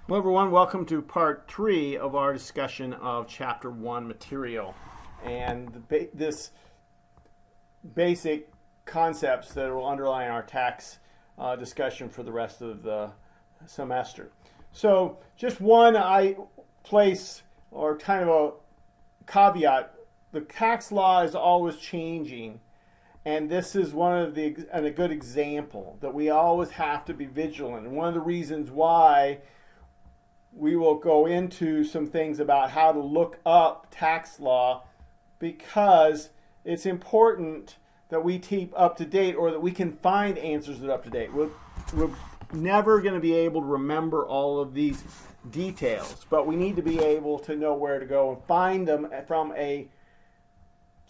Hello everyone, welcome to part 3 of our discussion of chapter 1 material and this basic concepts that will underlie our tax discussion for the rest of the semester. So just one place or kind of a caveat, the tax law is always changing, and this is a good example that we always have to be vigilant. And one of the reasons why we will go into some things about how to look up tax law, because it's important that we keep up to date, or that we can find answers that are up to date. We're never going to be able to remember all of these details, but we need to be able to know where to go and find them from a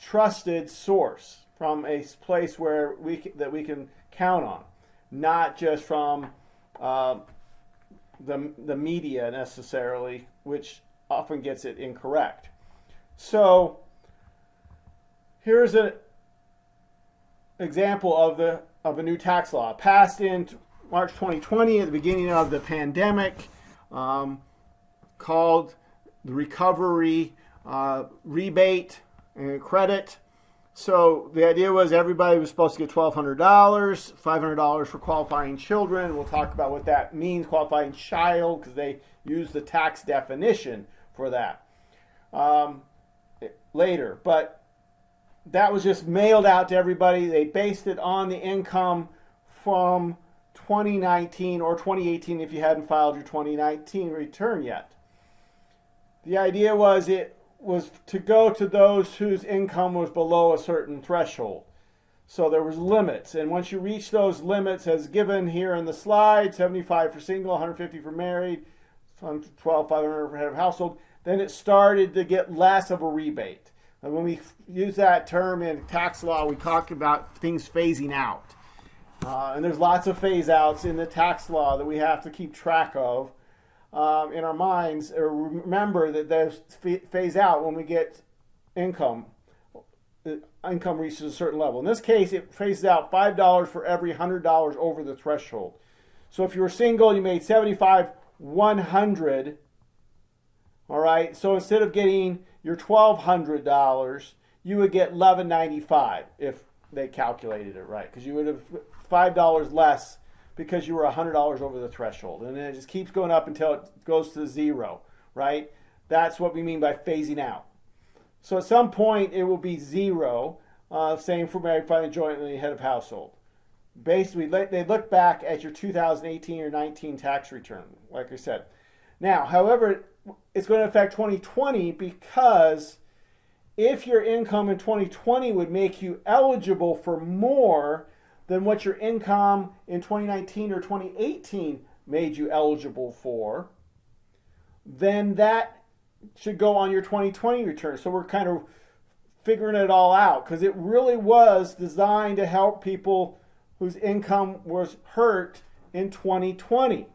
trusted source, from a place where we can count on, not just from the media necessarily, which often gets it incorrect. So here's an example of a new tax law passed in March 2020 at the beginning of the pandemic, called the Recovery Rebate and Credit. So the idea was everybody was supposed to get $1,200, $500 for qualifying children. We'll talk about what that means, qualifying child, because they use the tax definition for that later. But that was just mailed out to everybody. They based it on the income from 2019 or 2018 if you hadn't filed your 2019 return yet. The idea was it was to go to those whose income was below a certain threshold. So there was limits, and once you reach those limits, as given here in the slide, 75 for single, 150 for married, 500 for head of household, then it started to get less of a rebate. And when we use that term in tax law, we talk about things phasing out. And there's lots of phase outs in the tax law that we have to keep track of in our minds, or remember that those phase out when we get income. Income reaches a certain level. In this case, it phases out $5 for every $100 over the threshold. So if you were single, you made $75,100. All right. So instead of getting your $1,200, you would get $1,195 if they calculated it right, because you would have $5 less because you were $100 over the threshold. And then it just keeps going up until it goes to zero, right? That's what we mean by phasing out. So at some point, it will be zero, same for married, filing jointly, head of household. Basically, they look back at your 2018 or 19 tax return, like I said. Now, however, it's going to affect 2020, because if your income in 2020 would make you eligible for more than what your income in 2019 or 2018 made you eligible for, then that should go on your 2020 return. So we're kind of figuring it all out, because it really was designed to help people whose income was hurt in 2020.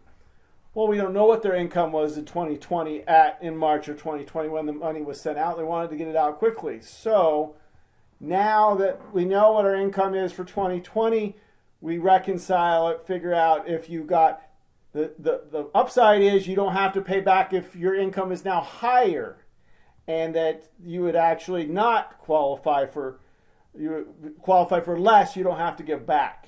Well, we don't know what their income was in 2020 in March of 2020 when the money was sent out. They wanted to get it out quickly. So now that we know what our income is for 2020, we reconcile it, figure out if you got the upside is you don't have to pay back if your income is now higher, and that you would actually not qualify for less, you don't have to give back.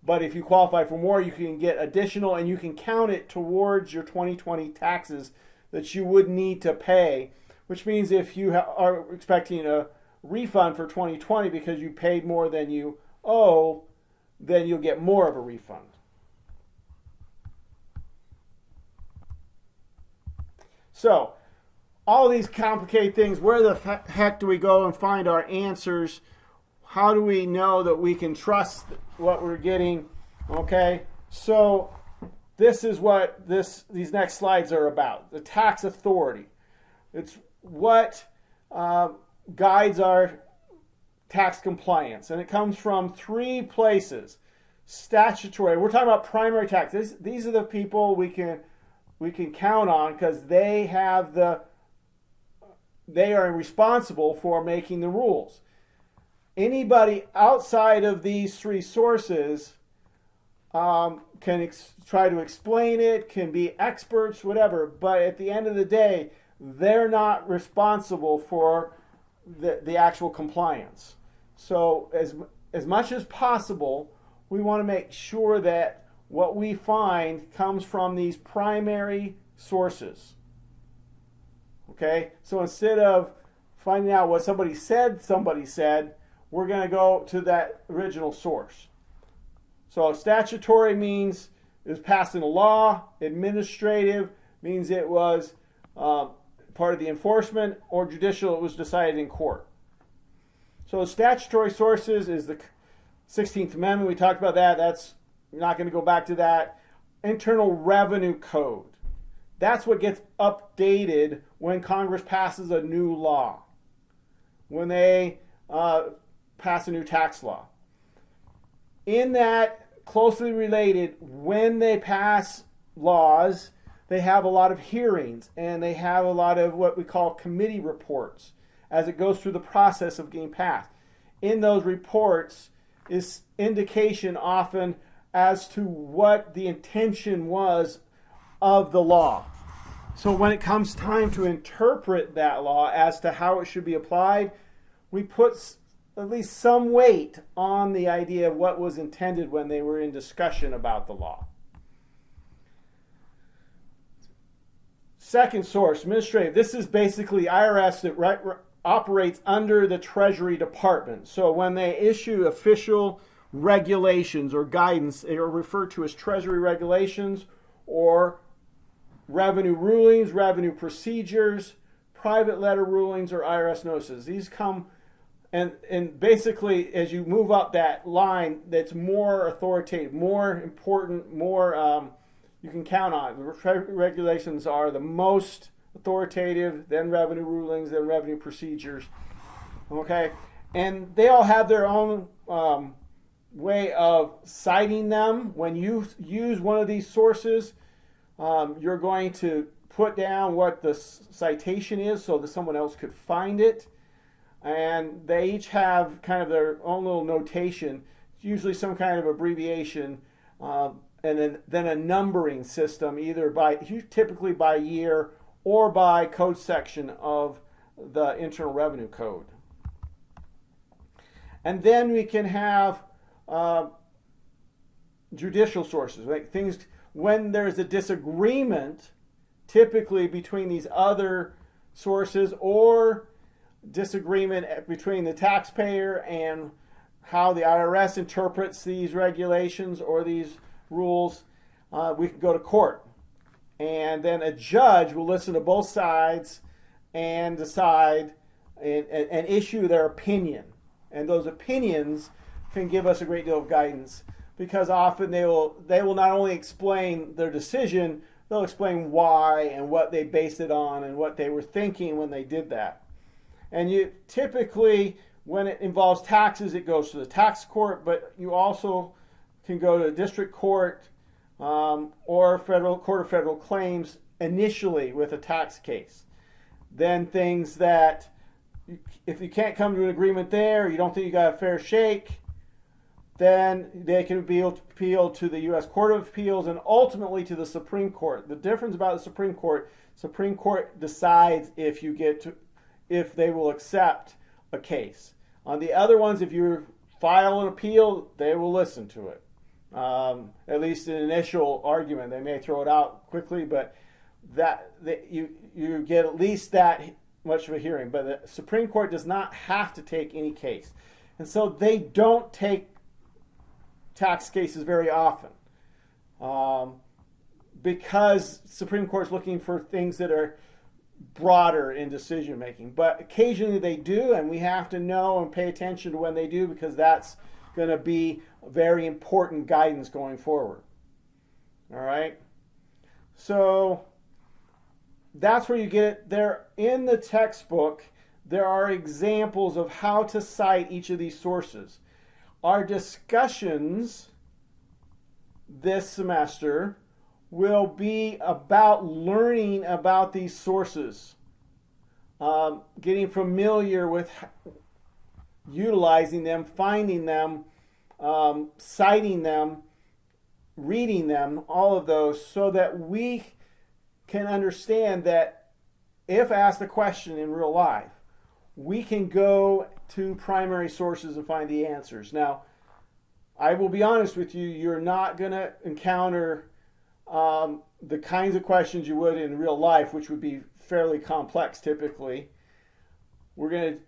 But if you qualify for more, you can get additional, and you can count it towards your 2020 taxes that you would need to pay, which means if you are expecting a refund for 2020 because you paid more than you owe, then you'll get more of a refund. So all these complicated things, where the heck do we go and find our answers? How do we know that we can trust what we're getting? Okay, so this is what these next slides are about. The tax authority. It's what guides our tax compliance, and it comes from 3 places. Statutory. We're talking about primary tax. These are the people we can count on, because they are responsible for making the rules. Anybody outside of these 3 sources can try to explain it, can be experts, whatever. But at the end of the day, they're not responsible for the actual compliance. So as much as possible, we want to make sure that what we find comes from these primary sources. Okay? So instead of finding out what somebody said, we're going to go to that original source. So statutory means it was passed in a law. Administrative means it was part of the enforcement, or judicial, it was decided in court. So statutory sources is the 16th Amendment. We talked about that. That's not going to go back to that. Internal Revenue Code. That's what gets updated when Congress passes a new law. When they pass a new tax law. In that, closely related, when they pass laws, they have a lot of hearings and they have a lot of what we call committee reports as it goes through the process of getting passed. In those reports is indication often as to what the intention was of the law. So when it comes time to interpret that law as to how it should be applied, we put at least some weight on the idea of what was intended when they were in discussion about the law. Second source, administrative. This is basically IRS that operates under the Treasury Department. So when they issue official regulations or guidance, they are referred to as Treasury regulations or revenue rulings, revenue procedures, private letter rulings, or IRS notices. These come, and basically as you move up that line, that's more authoritative, more important, more you can count on. The regulations are the most authoritative, then revenue rulings, then revenue procedures. Okay? And they all have their own way of citing them. When you use one of these sources, you're going to put down what the citation is so that someone else could find it. And they each have kind of their own little notation, usually some kind of abbreviation, and then a numbering system, either typically by year or by code section of the Internal Revenue Code. And then we can have judicial sources, like things when there's a disagreement, typically between these other sources, or disagreement between the taxpayer and how the IRS interprets these regulations or these rules, we can go to court. And then a judge will listen to both sides and decide and issue their opinion. And those opinions can give us a great deal of guidance, because often they will not only explain their decision, they'll explain why and what they based it on and what they were thinking when they did that. And you typically, when it involves taxes, it goes to the tax court, but you also can go to district court or federal court of federal claims initially with a tax case. Then things that, if you can't come to an agreement there, you don't think you got a fair shake, then they can be appealed to the U.S. Court of Appeals and ultimately to the Supreme Court. The difference about the Supreme Court decides if they will accept a case. On the other ones, if you file an appeal, they will listen to it. At least an initial argument. They may throw it out quickly, but you get at least that much of a hearing. But the Supreme Court does not have to take any case. And so they don't take tax cases very often, because Supreme Court is looking for things that are broader in decision making. But occasionally they do, and we have to know and pay attention to when they do, because that's going to be very important guidance going forward. All right? So that's where you get it. There in the textbook, there are examples of how to cite each of these sources. Our discussions this semester will be about learning about these sources, getting familiar with utilizing them, finding them, citing them, reading them, all of those, so that we can understand that if asked a question in real life, we can go to primary sources and find the answers. Now, I will be honest with you, you're not going to encounter the kinds of questions you would in real life, which would be fairly complex typically. We're going to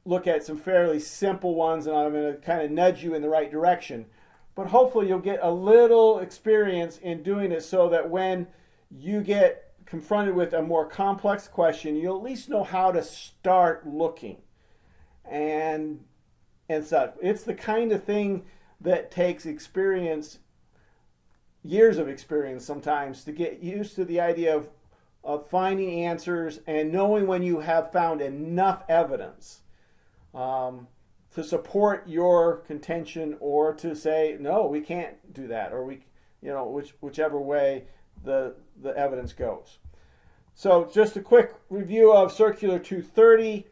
look at some fairly simple ones, and I'm going to kind of nudge you in the right direction. But hopefully you'll get a little experience in doing it so that when you get confronted with a more complex question, you'll at least know how to start looking and such. It's the kind of thing that takes experience, years of experience sometimes, to get used to the idea of finding answers and knowing when you have found enough evidence to support your contention, or to say, no, we can't do that, or whichever way the evidence goes. So just a quick review of Circular 230.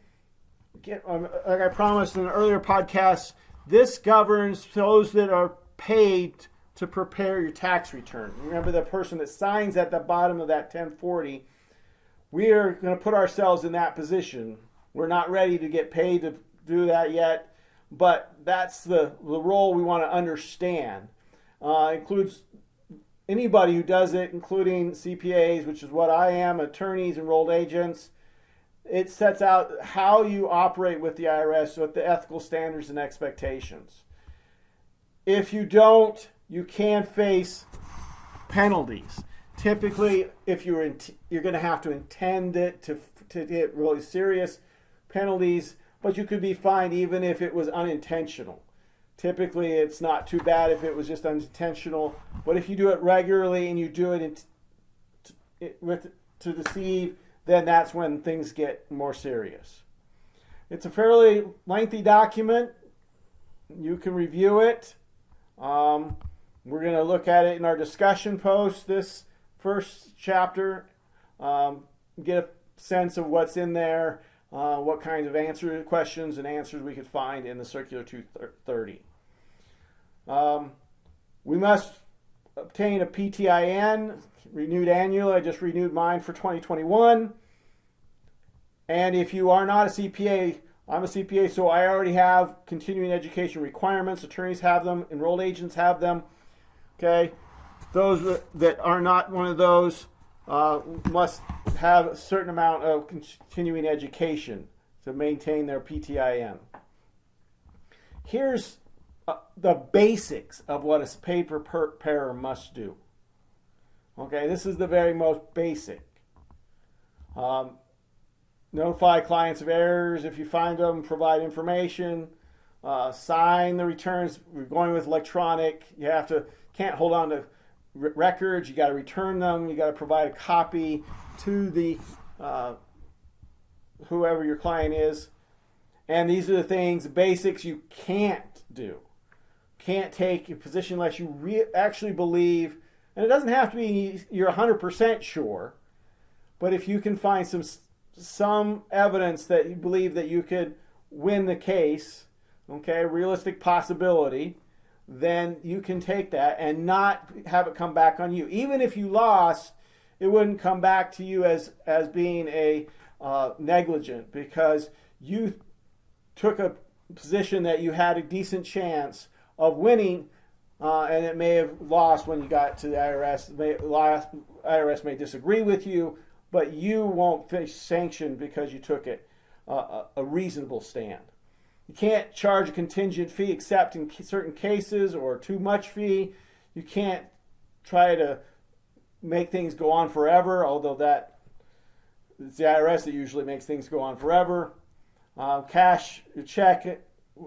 Like I promised in an earlier podcast, this governs those that are paid to prepare your tax return. Remember, the person that signs at the bottom of that 1040, we are going to put ourselves in that position. We're not ready to get paid to do that yet, but that's the role we want to understand. Includes anybody who does it, including CPAs, which is what I am, attorneys, enrolled agents. It sets out how you operate with the IRS, with the ethical standards and expectations. If you don't, you can face penalties. Typically, if you're going to have to intend it to get really serious penalties, but you could be fined even if it was unintentional. Typically, it's not too bad if it was just unintentional, but if you do it regularly and you do it to deceive, then that's when things get more serious. It's a fairly lengthy document. You can review it. We're going to look at it in our discussion post, this first chapter, get a sense of what's in there, what kinds of questions and answers we could find in the Circular 230. We must obtain a PTIN, renewed annually. I just renewed mine for 2021. And if you are not a CPA, I'm a CPA, so I already have continuing education requirements. Attorneys have them, enrolled agents have them. Okay, those that are not one of those must have a certain amount of continuing education to maintain their PTIN. Here's the basics of what a paid preparer must do. Okay, this is the very most basic. Notify clients of errors if you find them, provide information, sign the returns. We're going with electronic. You can't hold on to records. You got to return them. You got to provide a copy to the whoever your client is. And these are the things, basics you can't do. Can't take a position unless you actually believe, and it doesn't have to be you're 100% sure, but if you can find some evidence that you believe that you could win the case, okay, realistic possibility, then you can take that and not have it come back on you. Even if you lost, it wouldn't come back to you as being a negligent, because you took a position that you had a decent chance of winning, and it may have lost when you got to the IRS. IRS may disagree with you, but you won't face sanction because you took a reasonable stand. You can't charge a contingent fee except in certain cases, or too much fee. You can't try to make things go on forever, although it's the IRS that usually makes things go on forever. Cash your check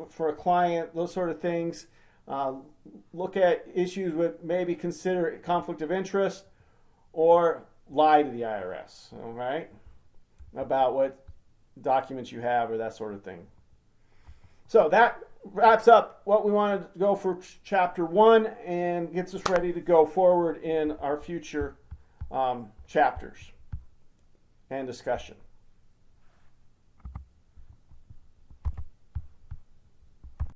for a client, those sort of things. Look at issues with maybe consider conflict of interest, or lie to the IRS, all right, about what documents you have or that sort of thing. So that wraps up what we wanted to go for Chapter 1 and gets us ready to go forward in our future chapters and discussion.